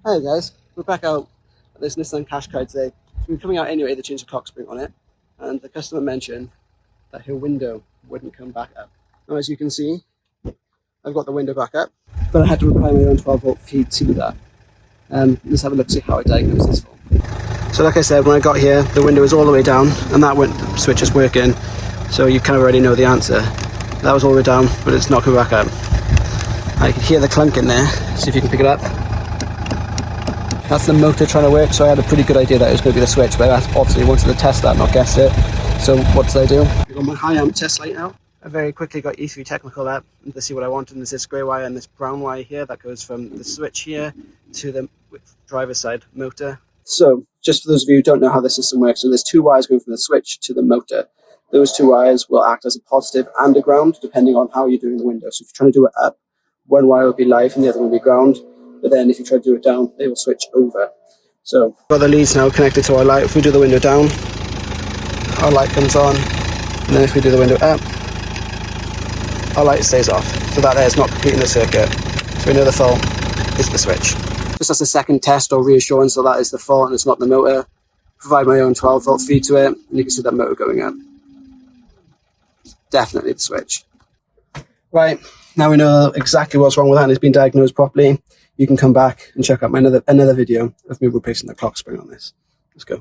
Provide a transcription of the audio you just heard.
Hey guys, we're back out at this Nissan Qashqai today. We were coming out anyway to change the clock spring on it, and the customer mentioned that her window wouldn't come back up. Now as you can see, I've got the window back up, but I had to apply my own 12-volt feed to that. Let's have a look, see how I diagnose this for. So like I said, when I got here, the window was all the way down, and that switch is working, so you kind of already know the answer. That was all the way down, but it's not coming back up. I can hear the clunk in there, see if you can pick it up. That's the motor trying to work, so I had a pretty good idea that it was going to be the switch, but I obviously wanted to test that, not guess it. So what did I do? I got my high amp test light out. I very quickly got E3 Technical up to see what I wanted. And there's this grey wire and this brown wire here that goes from the switch here to the driver's side motor. So just for those of you who don't know how the system works, so there's two wires going from the switch to the motor. Those two wires will act as a positive and a ground depending on how you're doing the window. So if you're trying to do it up, one wire will be live and the other will be ground. But then if you try to do it down, they will switch over. So got the leads now connected to our light. If we do the window down, our light comes on. And then if we do the window up, our light stays off. So that there is not completing the circuit. So we know the fault is the switch. Just as a second test or reassurance that that is the fault and it's not the motor, provide my own 12-volt feed to it, and you can see that motor going up. It's definitely the switch. Right, now we know exactly what's wrong with that and it's been diagnosed properly. You can come back and check out my another video of me replacing the clock spring on this. Let's go.